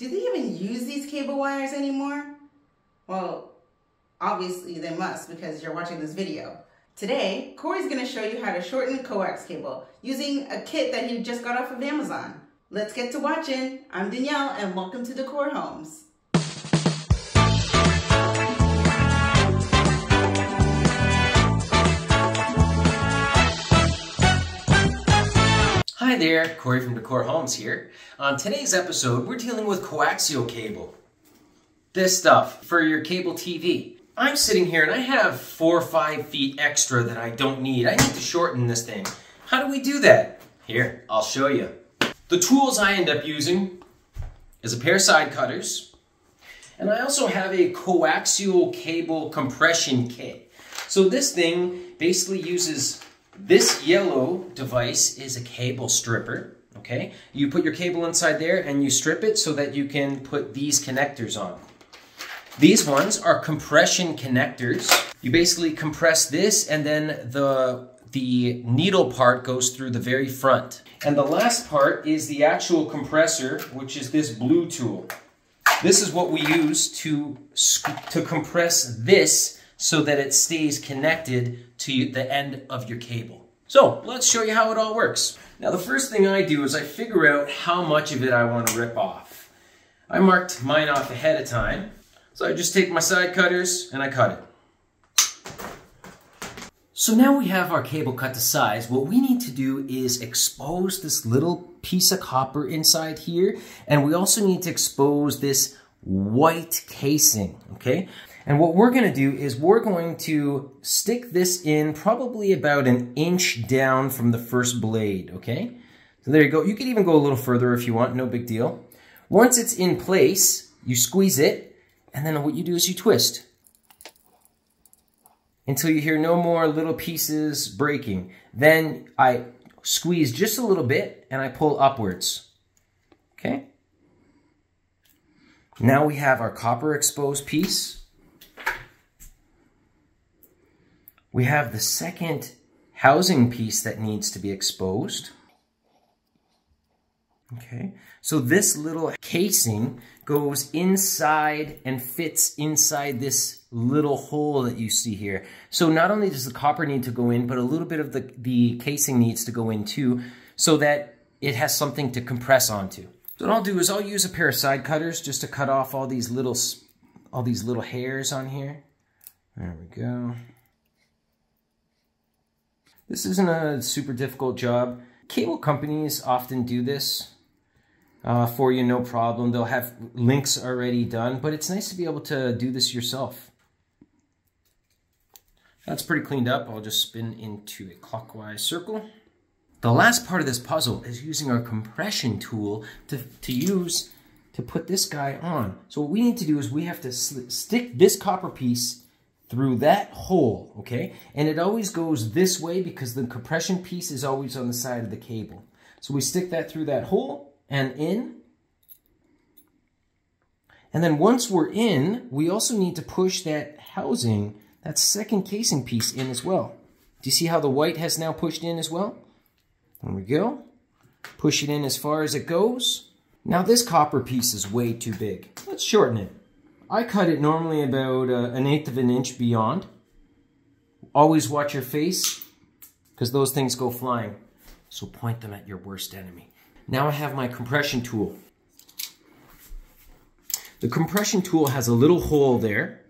Do they even use these cable wires anymore? Well, obviously they must because you're watching this video. Today, Corey's going to show you how to shorten coax cable using a kit that he just got off of Amazon. Let's get to watching. I'm Danielle and welcome to De-cor Homes. Hi there, Corey from De-cor Homes here. On today's episode, we're dealing with coaxial cable. This stuff for your cable TV. I'm sitting here and I have 4 or 5 feet extra that I don't need. I need to shorten this thing. How do we do that? Here, I'll show you. The tools I end up using is a pair of side cutters, and I also have a coaxial cable compression kit. So this thing basically uses this yellow device is a cable stripper, okay? You put your cable inside there and you strip it so that you can put these connectors on. These ones are compression connectors. You basically compress this and then the needle part goes through the very front. And the last part is the actual compressor, which is this blue tool. This is what we use to compress this so that it stays connected to the end of your cable. So let's show you how it all works. Now the first thing I do is I figure out how much of it I want to rip off. I marked mine off ahead of time. So I just take my side cutters and I cut it. So now we have our cable cut to size. What we need to do is expose this little piece of copper inside here, and we also need to expose this white casing, okay? And what we're gonna do is we're going to stick this in probably about 1 inch down from the first blade, okay? So there you go. You could even go a little further if you want, no big deal. Once it's in place, you squeeze it, and then what you do is you twist until you hear no more little pieces breaking. Then I squeeze just a little bit and I pull upwards. Okay? Now we have our copper exposed piece. We have the second housing piece that needs to be exposed. Okay, so this little casing goes inside and fits inside this little hole that you see here. So not only does the copper need to go in, but a little bit of the casing needs to go in too, so that it has something to compress onto. So what I'll do is I'll use a pair of side cutters just to cut off all these little hairs on here. There we go. This isn't a super difficult job. Cable companies often do this for you, no problem. They'll have links already done, but it's nice to be able to do this yourself. That's pretty cleaned up. I'll just spin into a clockwise circle. The last part of this puzzle is using our compression tool to put this guy on. So what we need to do is we have to stick this copper piece through that hole, okay? And it always goes this way because the compression piece is always on the side of the cable. So we stick that through that hole and in. And then once we're in, we also need to push that housing, that second casing piece in as well. Do you see how the white has now pushed in as well? There we go. Push it in as far as it goes. Now this copper piece is way too big. Let's shorten it. I cut it normally about 1/8 of an inch beyond. Always watch your face because those things go flying. So point them at your worst enemy. Now I have my compression tool. The compression tool has a little hole there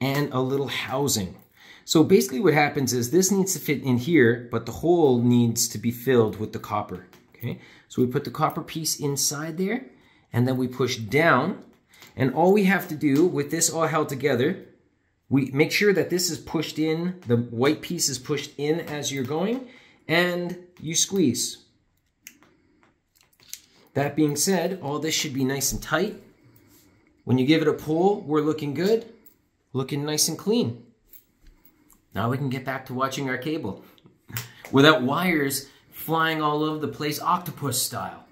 and a little housing. So basically what happens is this needs to fit in here, but the hole needs to be filled with the copper. Okay, so we put the copper piece inside there and then we push down. And all we have to do with this all held together, we make sure that this is pushed in, the white piece is pushed in as you're going, and you squeeze. That being said, all this should be nice and tight. When you give it a pull, we're looking good, looking nice and clean. Now we can get back to watching our cable without wires flying all over the place octopus style.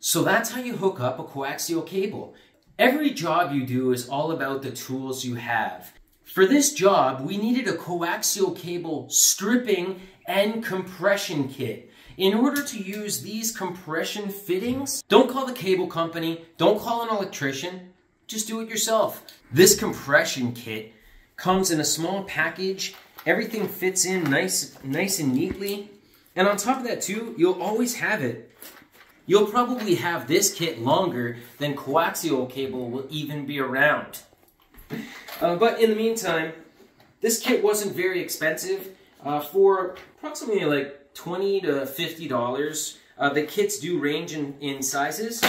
So that's how you hook up a coaxial cable. Every job you do is all about the tools you have. For this job, we needed a coaxial cable stripping and compression kit. In order to use these compression fittings, don't call the cable company, don't call an electrician, just do it yourself. This compression kit comes in a small package. Everything fits in nice and neatly. And on top of that too, you'll always have it. You'll probably have this kit longer than coaxial cable will even be around. But in the meantime, this kit wasn't very expensive. For approximately like $20 to $50. The kits do range in sizes.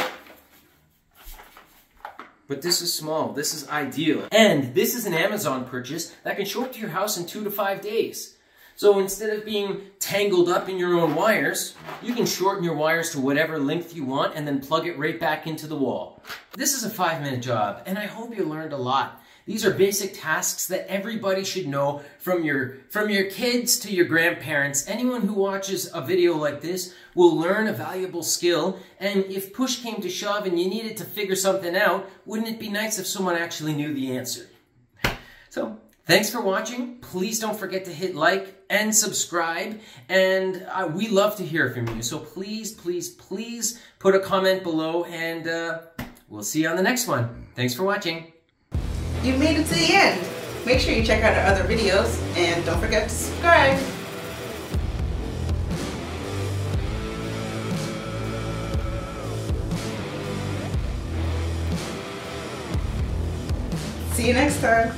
But this is small. This is ideal. And this is an Amazon purchase that can show up to your house in 2 to 5 days. So instead of being tangled up in your own wires, you can shorten your wires to whatever length you want and then plug it right back into the wall. This is a 5-minute job, and I hope you learned a lot. These are basic tasks that everybody should know, from your kids to your grandparents. Anyone who watches a video like this will learn a valuable skill, and if push came to shove and you needed to figure something out, wouldn't it be nice if someone actually knew the answer? So, thanks for watching. Please don't forget to hit like and subscribe, and we love to hear from you. So please, please, please put a comment below, and we'll see you on the next one. Thanks for watching. You made it to the end. Make sure you check out our other videos, and don't forget to subscribe. See you next time.